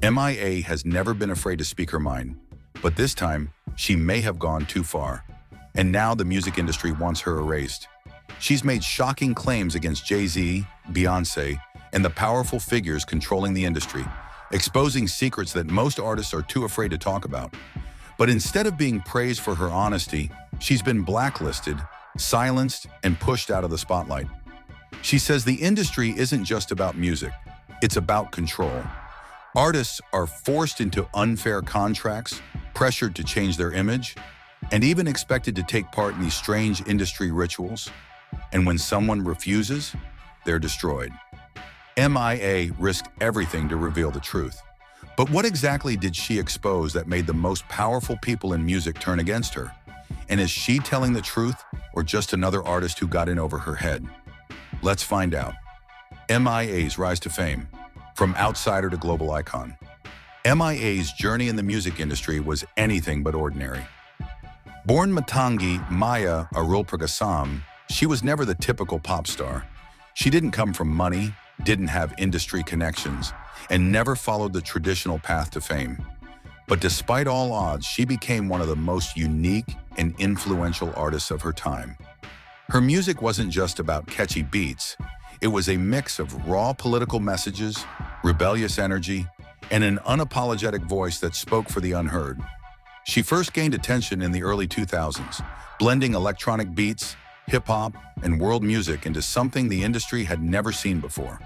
M.I.A. has never been afraid to speak her mind, but this time, she may have gone too far. And now the music industry wants her erased. She's made shocking claims against Jay Z, Beyoncé, and the powerful figures controlling the industry, exposing secrets that most artists are too afraid to talk about. But instead of being praised for her honesty, she's been blacklisted, silenced, and pushed out of the spotlight. She says the industry isn't just about music, it's about control. Artists are forced into unfair contracts, pressured to change their image, and even expected to take part in these strange industry rituals. And when someone refuses, they're destroyed. M.I.A. risked everything to reveal the truth. But what exactly did she expose that made the most powerful people in music turn against her? And is she telling the truth, or just another artist who got in over her head? Let's find out. M.I.A.'s rise to fame. From outsider to global icon. M.I.A.'s journey in the music industry was anything but ordinary. Born Matangi Maya Arulpragasam, she was never the typical pop star. She didn't come from money, didn't have industry connections, and never followed the traditional path to fame. But despite all odds, she became one of the most unique and influential artists of her time. Her music wasn't just about catchy beats. It was a mix of raw political messages, rebellious energy, and an unapologetic voice that spoke for the unheard. She first gained attention in the early 2000s, blending electronic beats, hip-hop, and world music into something the industry had never seen before.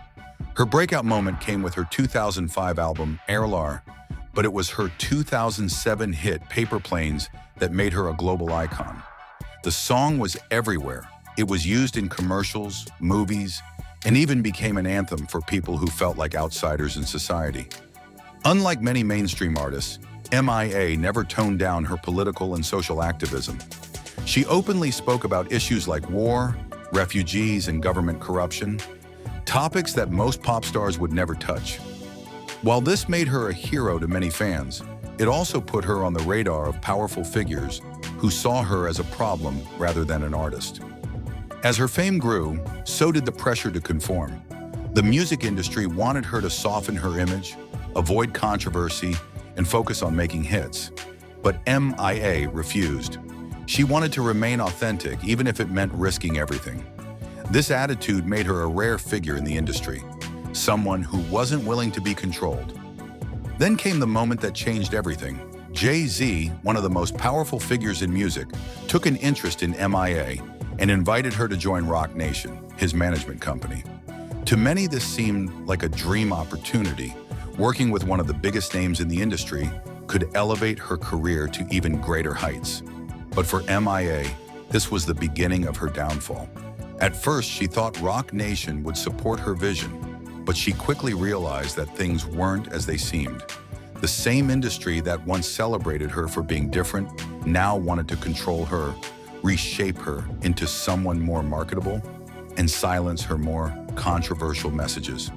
Her breakout moment came with her 2005 album, Erlar, but it was her 2007 hit, Paper Planes, that made her a global icon. The song was everywhere. It was used in commercials, movies, and even became an anthem for people who felt like outsiders in society. Unlike many mainstream artists, M.I.A. never toned down her political and social activism. She openly spoke about issues like war, refugees, and government corruption, topics that most pop stars would never touch. While this made her a hero to many fans, it also put her on the radar of powerful figures who saw her as a problem rather than an artist. As her fame grew, so did the pressure to conform. The music industry wanted her to soften her image, avoid controversy, and focus on making hits. But M.I.A. refused. She wanted to remain authentic, even if it meant risking everything. This attitude made her a rare figure in the industry, someone who wasn't willing to be controlled. Then came the moment that changed everything. Jay Z, one of the most powerful figures in music, took an interest in M.I.A. and invited her to join Roc Nation, his management company. To many, this seemed like a dream opportunity. Working with one of the biggest names in the industry could elevate her career to even greater heights. But for M.I.A., this was the beginning of her downfall. At first, she thought Roc Nation would support her vision, but she quickly realized that things weren't as they seemed. The same industry that once celebrated her for being different now wanted to control her, reshape her into someone more marketable, and silence her more controversial messages.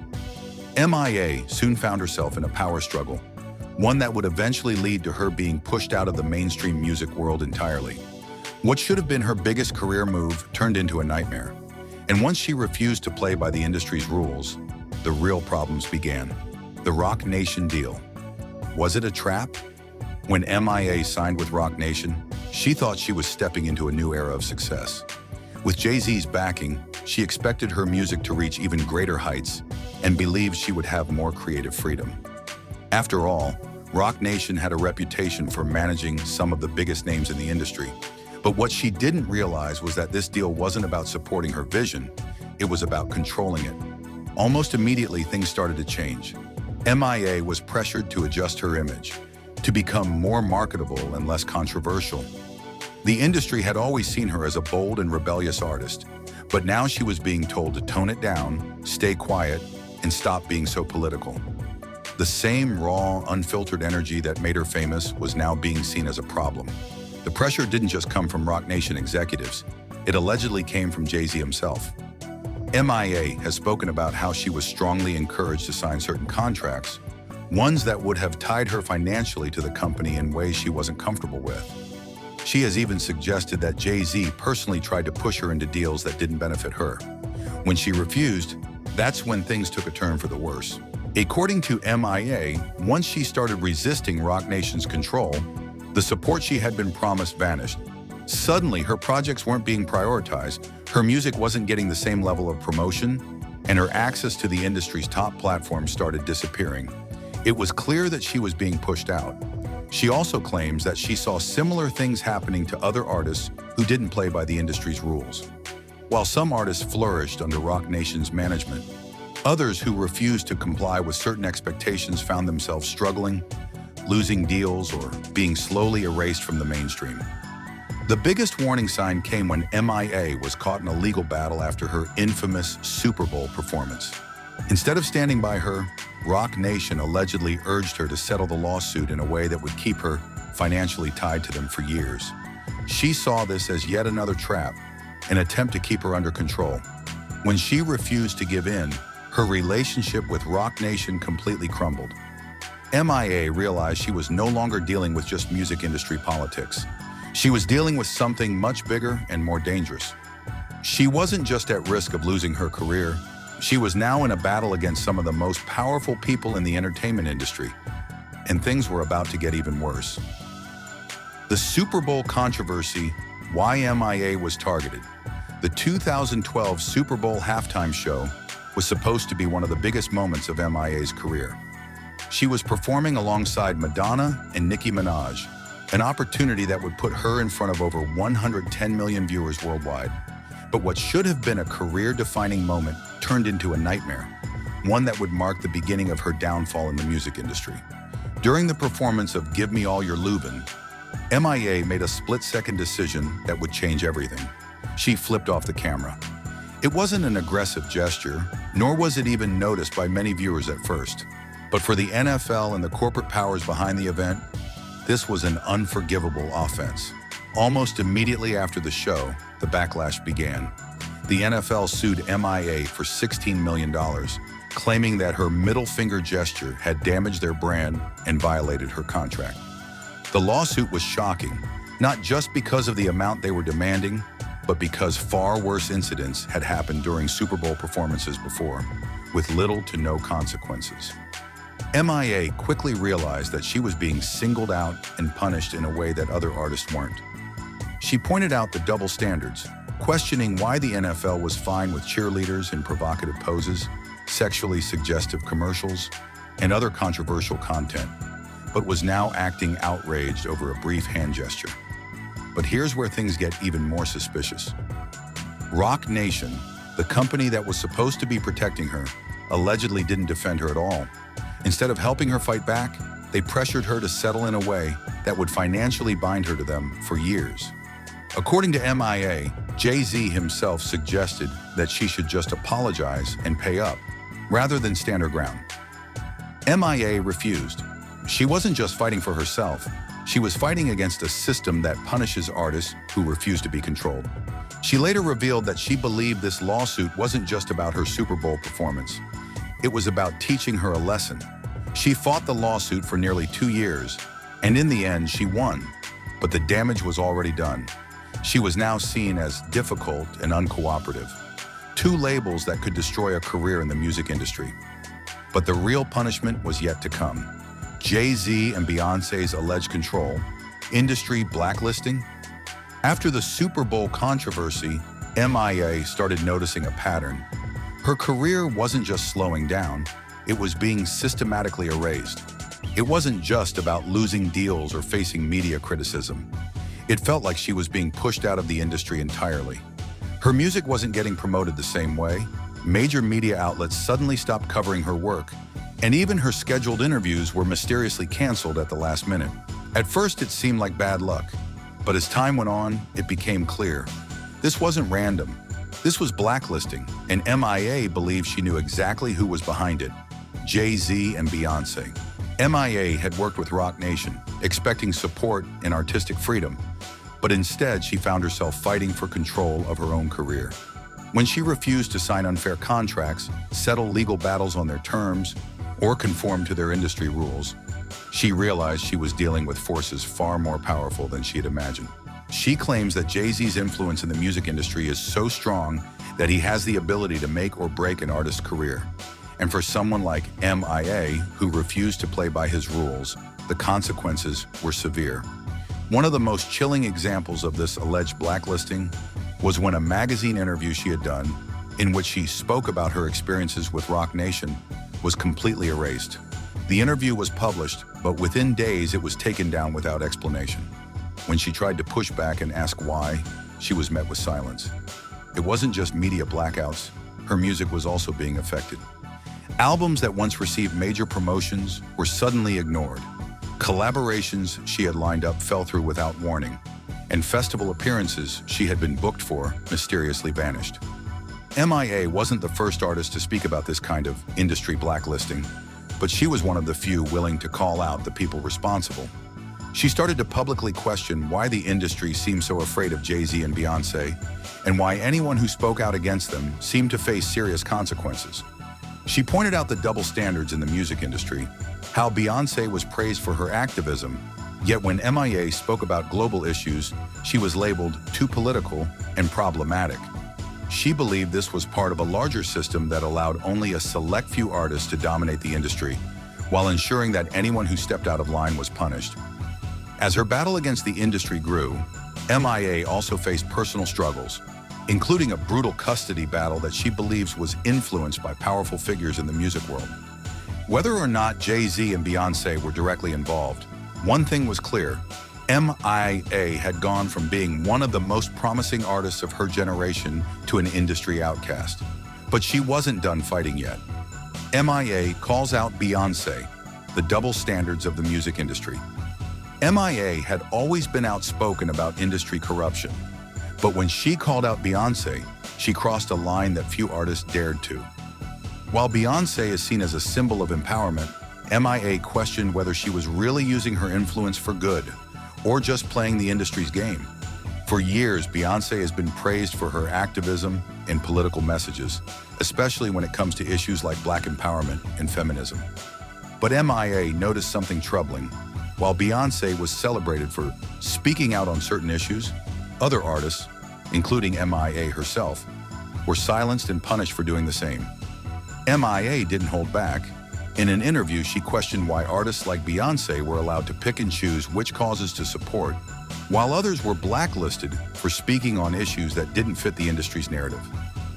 M.I.A. soon found herself in a power struggle, one that would eventually lead to her being pushed out of the mainstream music world entirely. What should have been her biggest career move turned into a nightmare. And once she refused to play by the industry's rules, the real problems began. The Roc Nation deal. Was it a trap? When M.I.A. signed with Roc Nation, she thought she was stepping into a new era of success. With Jay Z's backing, she expected her music to reach even greater heights and believed she would have more creative freedom. After all, Roc Nation had a reputation for managing some of the biggest names in the industry. But what she didn't realize was that this deal wasn't about supporting her vision, it was about controlling it. Almost immediately, things started to change. M.I.A. was pressured to adjust her image, to become more marketable and less controversial. The industry had always seen her as a bold and rebellious artist, but now she was being told to tone it down, stay quiet, and stop being so political. The same raw, unfiltered energy that made her famous was now being seen as a problem. The pressure didn't just come from Roc Nation executives, it allegedly came from Jay Z himself. M.I.A. has spoken about how she was strongly encouraged to sign certain contracts, ones that would have tied her financially to the company in ways she wasn't comfortable with. She has even suggested that Jay Z personally tried to push her into deals that didn't benefit her. When she refused, that's when things took a turn for the worse. According to M.I.A., once she started resisting Roc Nation's control, the support she had been promised vanished. Suddenly, her projects weren't being prioritized, her music wasn't getting the same level of promotion, and her access to the industry's top platforms started disappearing. It was clear that she was being pushed out. She also claims that she saw similar things happening to other artists who didn't play by the industry's rules. While some artists flourished under Roc Nation's management, others who refused to comply with certain expectations found themselves struggling, losing deals, or being slowly erased from the mainstream. The biggest warning sign came when M.I.A. was caught in a legal battle after her infamous Super Bowl performance. Instead of standing by her, Roc Nation allegedly urged her to settle the lawsuit in a way that would keep her financially tied to them for years. She saw this as yet another trap, an attempt to keep her under control. When she refused to give in, her relationship with Roc Nation completely crumbled. M.I.A. realized she was no longer dealing with just music industry politics. She was dealing with something much bigger and more dangerous. She wasn't just at risk of losing her career, she was now in a battle against some of the most powerful people in the entertainment industry, and things were about to get even worse. The Super Bowl controversy, why M.I.A. was targeted. The 2012 Super Bowl halftime show was supposed to be one of the biggest moments of M.I.A.'s career. She was performing alongside Madonna and Nicki Minaj, an opportunity that would put her in front of over 110 million viewers worldwide. But what should have been a career-defining moment turned into a nightmare, one that would mark the beginning of her downfall in the music industry. During the performance of Give Me All Your Lovin', M.I.A. made a split-second decision that would change everything. She flipped off the camera. It wasn't an aggressive gesture, nor was it even noticed by many viewers at first. But for the NFL and the corporate powers behind the event, this was an unforgivable offense. Almost immediately after the show, the backlash began. The NFL sued M.I.A. for $16 million, claiming that her middle finger gesture had damaged their brand and violated her contract. The lawsuit was shocking, not just because of the amount they were demanding, but because far worse incidents had happened during Super Bowl performances before, with little to no consequences. M.I.A. quickly realized that she was being singled out and punished in a way that other artists weren't. She pointed out the double standards, questioning why the NFL was fine with cheerleaders in provocative poses, sexually suggestive commercials, and other controversial content, but was now acting outraged over a brief hand gesture. But here's where things get even more suspicious. Roc Nation, the company that was supposed to be protecting her, allegedly didn't defend her at all. Instead of helping her fight back, they pressured her to settle in a way that would financially bind her to them for years. According to M.I.A., Jay Z himself suggested that she should just apologize and pay up, rather than stand her ground. M.I.A. refused. She wasn't just fighting for herself, she was fighting against a system that punishes artists who refuse to be controlled. She later revealed that she believed this lawsuit wasn't just about her Super Bowl performance. It was about teaching her a lesson. She fought the lawsuit for nearly 2 years, and in the end, she won. But the damage was already done. She was now seen as difficult and uncooperative, two labels that could destroy a career in the music industry. But the real punishment was yet to come. Jay Z and Beyoncé's alleged control, industry blacklisting. After the Super Bowl controversy, M.I.A. started noticing a pattern. Her career wasn't just slowing down, it was being systematically erased. It wasn't just about losing deals or facing media criticism. It felt like she was being pushed out of the industry entirely. Her music wasn't getting promoted the same way. Major media outlets suddenly stopped covering her work, and even her scheduled interviews were mysteriously canceled at the last minute. At first, it seemed like bad luck, but as time went on, it became clear. This wasn't random. This was blacklisting, and M.I.A. believed she knew exactly who was behind it: Jay Z and Beyoncé. M.I.A. had worked with Roc Nation, expecting support and artistic freedom, but instead she found herself fighting for control of her own career. When she refused to sign unfair contracts, settle legal battles on their terms, or conform to their industry rules, she realized she was dealing with forces far more powerful than she had imagined. She claims that Jay Z's influence in the music industry is so strong that he has the ability to make or break an artist's career. And for someone like M.I.A., who refused to play by his rules, the consequences were severe. One of the most chilling examples of this alleged blacklisting was when a magazine interview she had done, in which she spoke about her experiences with Roc Nation, was completely erased. The interview was published, but within days it was taken down without explanation. When she tried to push back and ask why, she was met with silence. It wasn't just media blackouts, her music was also being affected. Albums that once received major promotions were suddenly ignored. Collaborations she had lined up fell through without warning, and festival appearances she had been booked for mysteriously vanished. M.I.A. wasn't the first artist to speak about this kind of industry blacklisting, but she was one of the few willing to call out the people responsible. She started to publicly question why the industry seemed so afraid of Jay Z and Beyoncé, and why anyone who spoke out against them seemed to face serious consequences. She pointed out the double standards in the music industry, how Beyoncé was praised for her activism, yet when M.I.A. spoke about global issues, she was labeled too political and problematic. She believed this was part of a larger system that allowed only a select few artists to dominate the industry, while ensuring that anyone who stepped out of line was punished. As her battle against the industry grew, M.I.A. also faced personal struggles, including a brutal custody battle that she believes was influenced by powerful figures in the music world. Whether or not Jay Z and Beyoncé were directly involved, one thing was clear: M.I.A. had gone from being one of the most promising artists of her generation to an industry outcast. But she wasn't done fighting yet. M.I.A. calls out Beyoncé, the double standards of the music industry. M.I.A. had always been outspoken about industry corruption, but when she called out Beyoncé, she crossed a line that few artists dared to. While Beyoncé is seen as a symbol of empowerment, M.I.A. questioned whether she was really using her influence for good, or just playing the industry's game. For years, Beyoncé has been praised for her activism and political messages, especially when it comes to issues like Black empowerment and feminism. But M.I.A. noticed something troubling. While Beyoncé was celebrated for speaking out on certain issues, other artists, including M.I.A. herself, were silenced and punished for doing the same. M.I.A. didn't hold back. In an interview, she questioned why artists like Beyoncé were allowed to pick and choose which causes to support, while others were blacklisted for speaking on issues that didn't fit the industry's narrative.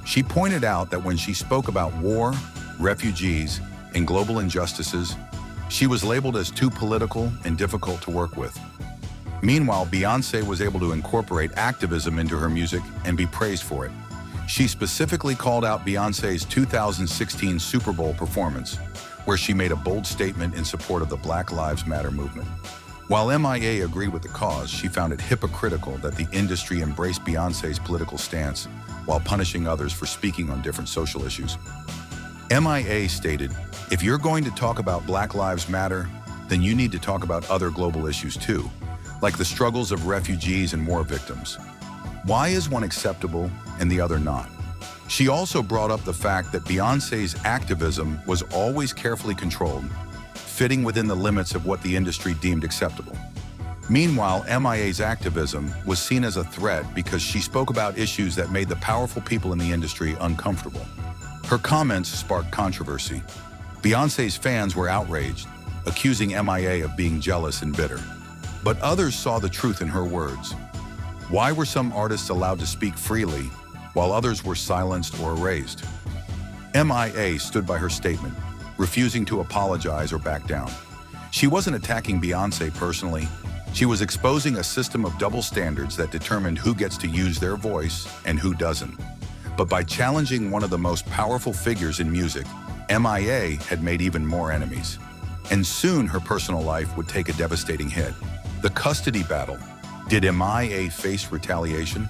She pointed out that when she spoke about war, refugees, and global injustices, she was labeled as too political and difficult to work with. Meanwhile, Beyoncé was able to incorporate activism into her music and be praised for it. She specifically called out Beyoncé's 2016 Super Bowl performance, where she made a bold statement in support of the Black Lives Matter movement. While M.I.A. agreed with the cause, she found it hypocritical that the industry embraced Beyoncé's political stance while punishing others for speaking on different social issues. M.I.A. stated, "If you're going to talk about Black Lives Matter, then you need to talk about other global issues too, like the struggles of refugees and war victims. Why is one acceptable and the other not?" She also brought up the fact that Beyoncé's activism was always carefully controlled, fitting within the limits of what the industry deemed acceptable. Meanwhile, M.I.A.'s activism was seen as a threat because she spoke about issues that made the powerful people in the industry uncomfortable. Her comments sparked controversy. Beyoncé's fans were outraged, accusing M.I.A. of being jealous and bitter. But others saw the truth in her words. Why were some artists allowed to speak freely, while others were silenced or erased? M.I.A. stood by her statement, refusing to apologize or back down. She wasn't attacking Beyoncé personally. She was exposing a system of double standards that determined who gets to use their voice and who doesn't. But by challenging one of the most powerful figures in music, M.I.A. had made even more enemies. And soon her personal life would take a devastating hit. The custody battle. Did M.I.A. face retaliation?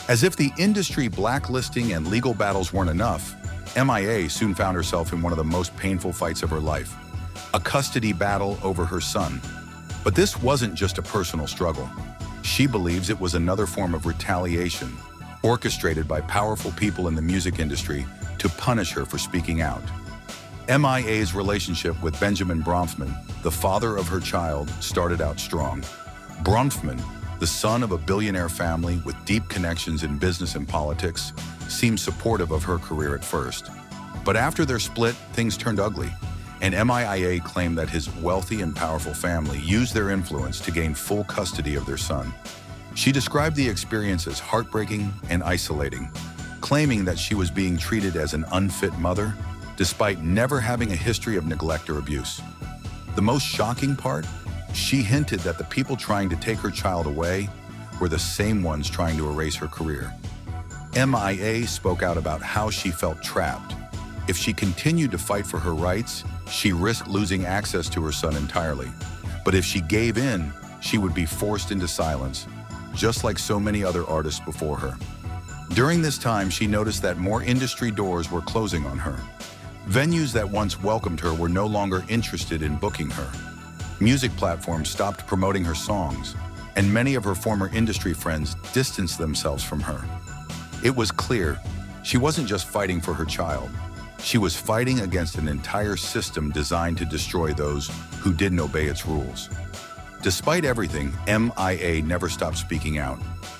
As if the industry blacklisting and legal battles weren't enough, M.I.A. soon found herself in one of the most painful fights of her life, a custody battle over her son. But this wasn't just a personal struggle. She believes it was another form of retaliation, orchestrated by powerful people in the music industry to punish her for speaking out. M.I.A.'s relationship with Benjamin Bronfman, the father of her child, started out strong. Bronfman, the son of a billionaire family with deep connections in business and politics, seemed supportive of her career at first. But after their split, things turned ugly, and M.I.A. claimed that his wealthy and powerful family used their influence to gain full custody of their son. She described the experience as heartbreaking and isolating, claiming that she was being treated as an unfit mother, despite never having a history of neglect or abuse. The most shocking part? She hinted that the people trying to take her child away were the same ones trying to erase her career. M.I.A. spoke out about how she felt trapped. If she continued to fight for her rights, she risked losing access to her son entirely. But if she gave in, she would be forced into silence, just like so many other artists before her. During this time, she noticed that more industry doors were closing on her. Venues that once welcomed her were no longer interested in booking her. Music platforms stopped promoting her songs, and many of her former industry friends distanced themselves from her. It was clear she wasn't just fighting for her child. She was fighting against an entire system designed to destroy those who didn't obey its rules. Despite everything, M.I.A. never stopped speaking out.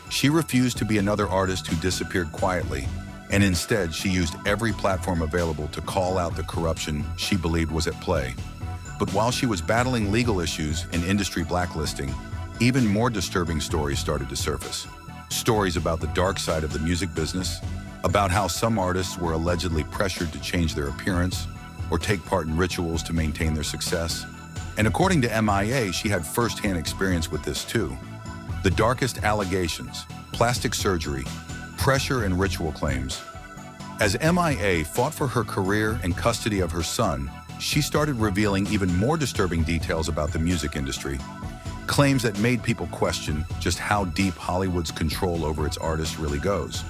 She refused to be another artist who disappeared quietly, and instead she used every platform available to call out the corruption she believed was at play. But while she was battling legal issues and industry blacklisting, even more disturbing stories started to surface. Stories about the dark side of the music business, about how some artists were allegedly pressured to change their appearance or take part in rituals to maintain their success. And according to M.I.A., she had firsthand experience with this too. The darkest allegations, plastic surgery, pressure and ritual claims. As M.I.A. fought for her career and custody of her son, she started revealing even more disturbing details about the music industry, claims that made people question just how deep Hollywood's control over its artists really goes.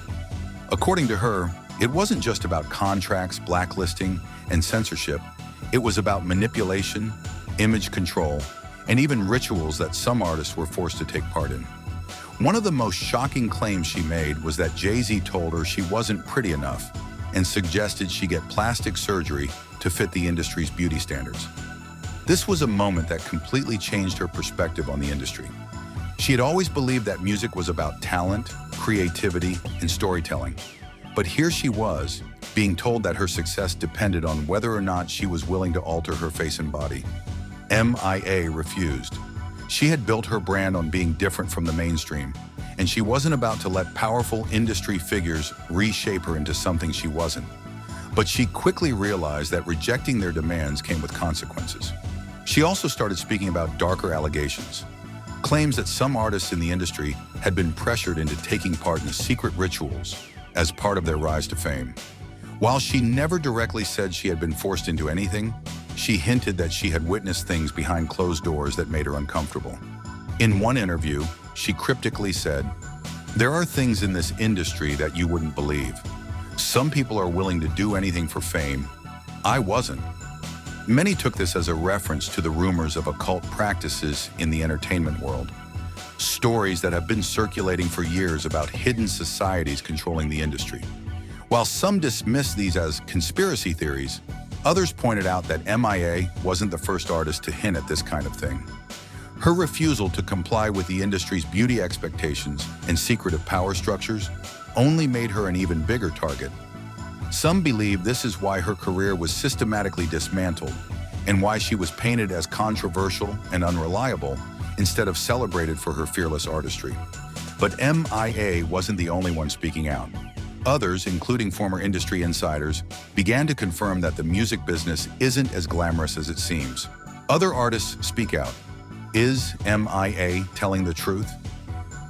According to her, it wasn't just about contracts, blacklisting, and censorship. It was about manipulation, image control, and even rituals that some artists were forced to take part in. One of the most shocking claims she made was that Jay Z told her she wasn't pretty enough and suggested she get plastic surgery to fit the industry's beauty standards. This was a moment that completely changed her perspective on the industry. She had always believed that music was about talent, creativity, and storytelling. But here she was, being told that her success depended on whether or not she was willing to alter her face and body. M.I.A. refused. She had built her brand on being different from the mainstream, and she wasn't about to let powerful industry figures reshape her into something she wasn't. But she quickly realized that rejecting their demands came with consequences. She also started speaking about darker allegations, claims that some artists in the industry had been pressured into taking part in secret rituals as part of their rise to fame. While she never directly said she had been forced into anything, she hinted that she had witnessed things behind closed doors that made her uncomfortable. In one interview, she cryptically said, "There are things in this industry that you wouldn't believe. Some people are willing to do anything for fame. I wasn't." Many took this as a reference to the rumors of occult practices in the entertainment world, stories that have been circulating for years about hidden societies controlling the industry. While some dismissed these as conspiracy theories, others pointed out that M.I.A. wasn't the first artist to hint at this kind of thing. Her refusal to comply with the industry's beauty expectations and secretive power structures only made her an even bigger target. Some believe this is why her career was systematically dismantled and why she was painted as controversial and unreliable instead of celebrated for her fearless artistry. But M.I.A. wasn't the only one speaking out. Others, including former industry insiders, began to confirm that the music business isn't as glamorous as it seems. Other artists speak out. Is M.I.A. telling the truth?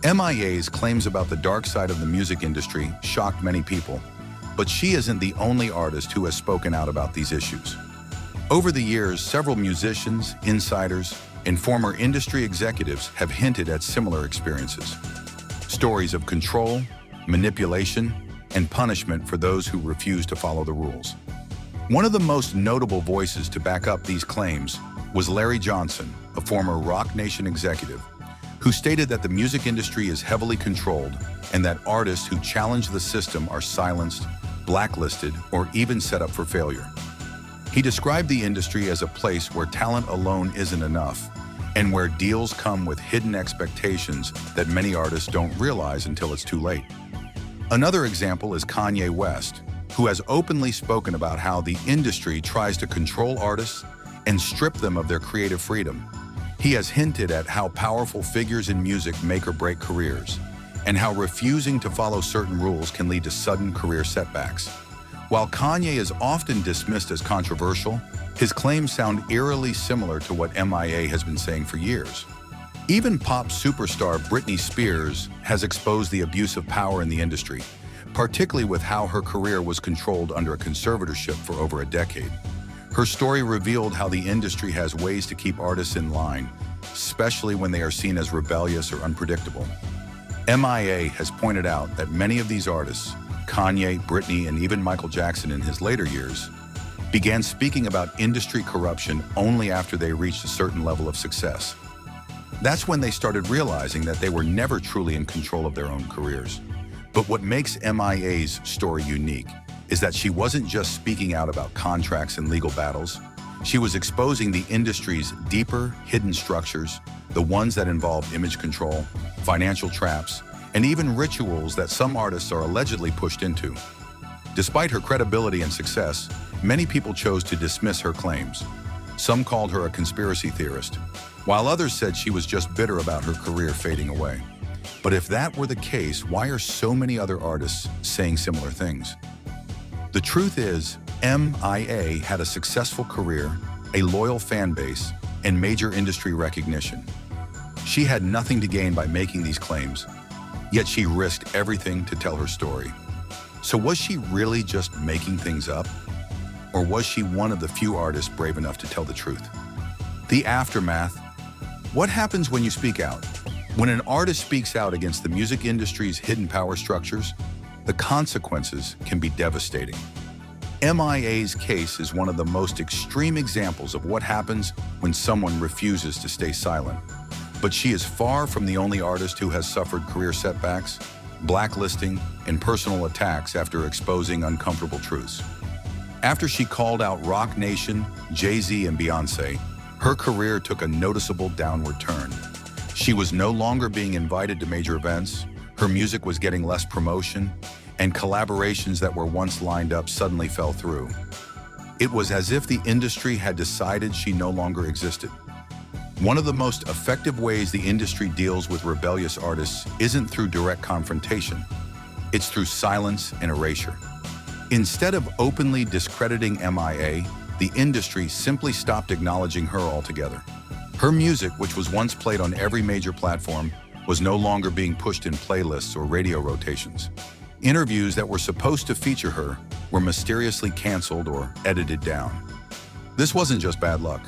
M.I.A.'s claims about the dark side of the music industry shocked many people, but she isn't the only artist who has spoken out about these issues. Over the years, several musicians, insiders, and former industry executives have hinted at similar experiences. Stories of control, manipulation, and punishment for those who refuse to follow the rules. One of the most notable voices to back up these claims was Larry Johnson, a former Rock Nation executive, who stated that the music industry is heavily controlled and that artists who challenge the system are silenced, blacklisted, or even set up for failure. He described the industry as a place where talent alone isn't enough and where deals come with hidden expectations that many artists don't realize until it's too late. Another example is Kanye West, who has openly spoken about how the industry tries to control artists and strip them of their creative freedom. He has hinted at how powerful figures in music make or break careers, and how refusing to follow certain rules can lead to sudden career setbacks. While Kanye is often dismissed as controversial, his claims sound eerily similar to what M.I.A. has been saying for years. Even pop superstar Britney Spears has exposed the abuse of power in the industry, particularly with how her career was controlled under a conservatorship for over a decade. Her story revealed how the industry has ways to keep artists in line, especially when they are seen as rebellious or unpredictable. M.I.A. has pointed out that many of these artists, Kanye, Britney, and even Michael Jackson in his later years, began speaking about industry corruption only after they reached a certain level of success. That's when they started realizing that they were never truly in control of their own careers. But what makes M.I.A.'s story unique is that she wasn't just speaking out about contracts and legal battles. She was exposing the industry's deeper, hidden structures, the ones that involve image control, financial traps, and even rituals that some artists are allegedly pushed into. Despite her credibility and success, many people chose to dismiss her claims. Some called her a conspiracy theorist, while others said she was just bitter about her career fading away. But if that were the case, why are so many other artists saying similar things? The truth is, M.I.A. had a successful career, a loyal fan base, and major industry recognition. She had nothing to gain by making these claims, yet she risked everything to tell her story. So was she really just making things up? Or was she one of the few artists brave enough to tell the truth? The aftermath. What happens when you speak out? When an artist speaks out against the music industry's hidden power structures, the consequences can be devastating. M.I.A.'s case is one of the most extreme examples of what happens when someone refuses to stay silent. But she is far from the only artist who has suffered career setbacks, blacklisting, and personal attacks after exposing uncomfortable truths. After she called out Rock Nation, Jay Z and Beyoncé, her career took a noticeable downward turn. She was no longer being invited to major events, her music was getting less promotion, and collaborations that were once lined up suddenly fell through. It was as if the industry had decided she no longer existed. One of the most effective ways the industry deals with rebellious artists isn't through direct confrontation. It's through silence and erasure. Instead of openly discrediting M.I.A., the industry simply stopped acknowledging her altogether. Her music, which was once played on every major platform, was no longer being pushed in playlists or radio rotations. Interviews that were supposed to feature her were mysteriously canceled or edited down. This wasn't just bad luck.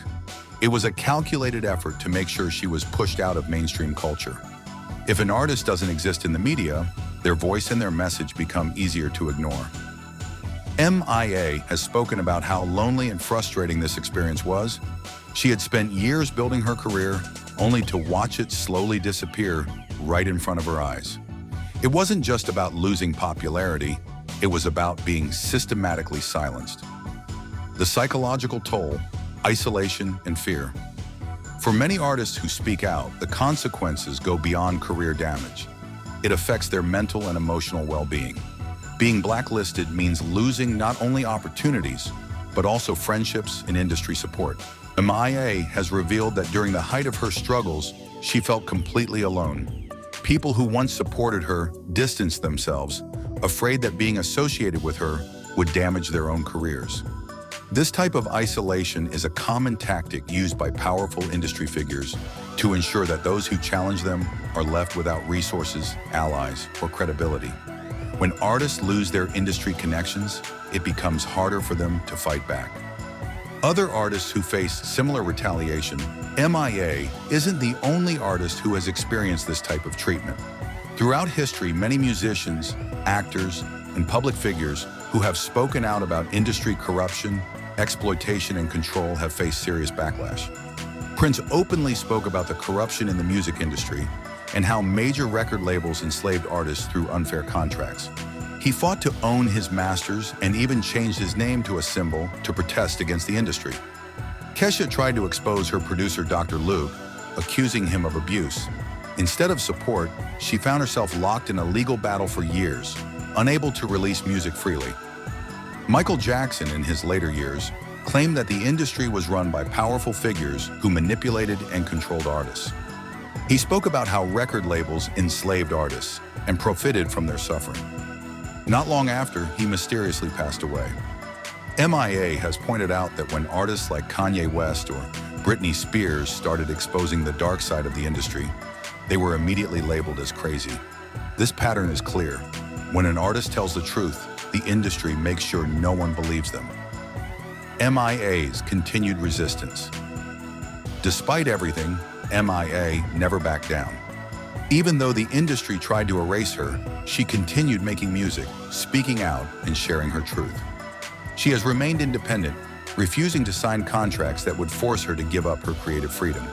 It was a calculated effort to make sure she was pushed out of mainstream culture. If an artist doesn't exist in the media, their voice and their message become easier to ignore. M.I.A. has spoken about how lonely and frustrating this experience was. She had spent years building her career, only to watch it slowly disappear right in front of her eyes. It wasn't just about losing popularity, it was about being systematically silenced. The psychological toll, isolation, and fear. For many artists who speak out, the consequences go beyond career damage. It affects their mental and emotional well-being. Being blacklisted means losing not only opportunities, but also friendships and industry support. M.I.A. has revealed that during the height of her struggles, she felt completely alone. People who once supported her distanced themselves, afraid that being associated with her would damage their own careers. This type of isolation is a common tactic used by powerful industry figures to ensure that those who challenge them are left without resources, allies, or credibility. When artists lose their industry connections, it becomes harder for them to fight back. Other artists who face similar retaliation, M.I.A. isn't the only artist who has experienced this type of treatment. Throughout history, many musicians, actors, and public figures who have spoken out about industry corruption, exploitation, and control have faced serious backlash. Prince openly spoke about the corruption in the music industry and how major record labels enslaved artists through unfair contracts. He fought to own his masters and even changed his name to a symbol to protest against the industry. Kesha tried to expose her producer Dr. Luke, accusing him of abuse. Instead of support, she found herself locked in a legal battle for years, unable to release music freely. Michael Jackson, in his later years, claimed that the industry was run by powerful figures who manipulated and controlled artists. He spoke about how record labels enslaved artists and profited from their suffering. Not long after, he mysteriously passed away. M.I.A. has pointed out that when artists like Kanye West or Britney Spears started exposing the dark side of the industry, they were immediately labeled as crazy. This pattern is clear. When an artist tells the truth, the industry makes sure no one believes them. M.I.A.'s continued resistance. Despite everything, M.I.A. never backed down. Even though the industry tried to erase her, she continued making music, speaking out, and sharing her truth. She has remained independent, refusing to sign contracts that would force her to give up her creative freedom.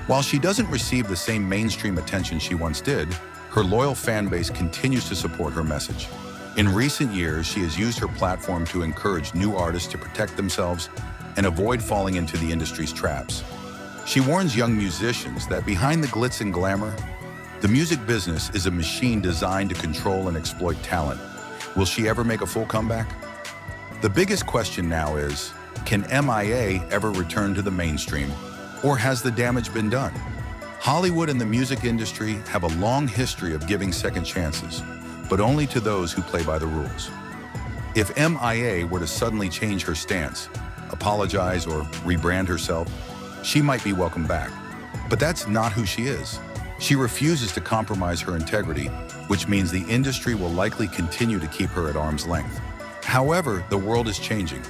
While she doesn't receive the same mainstream attention she once did, her loyal fan base continues to support her message. In recent years, she has used her platform to encourage new artists to protect themselves and avoid falling into the industry's traps. She warns young musicians that behind the glitz and glamour, the music business is a machine designed to control and exploit talent. Will she ever make a full comeback? The biggest question now is, can M.I.A. ever return to the mainstream, or has the damage been done? Hollywood and the music industry have a long history of giving second chances, but only to those who play by the rules. If M.I.A. were to suddenly change her stance, apologize, or rebrand herself, she might be welcomed back. But that's not who she is. She refuses to compromise her integrity, which means the industry will likely continue to keep her at arm's length. However, the world is changing.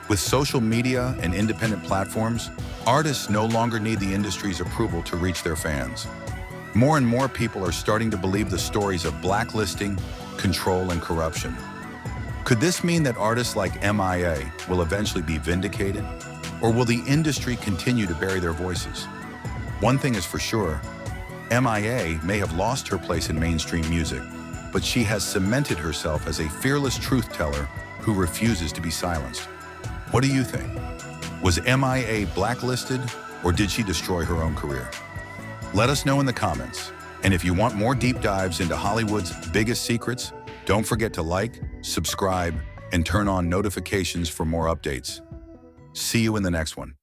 With social media and independent platforms, artists no longer need the industry's approval to reach their fans. More and more people are starting to believe the stories of blacklisting, control, and corruption. Could this mean that artists like M.I.A. will eventually be vindicated? Or will the industry continue to bury their voices? One thing is for sure, M.I.A. may have lost her place in mainstream music, but she has cemented herself as a fearless truth teller who refuses to be silenced. What do you think? Was M.I.A. blacklisted, or did she destroy her own career? Let us know in the comments. And if you want more deep dives into Hollywood's biggest secrets, don't forget to like, subscribe, and turn on notifications for more updates. See you in the next one.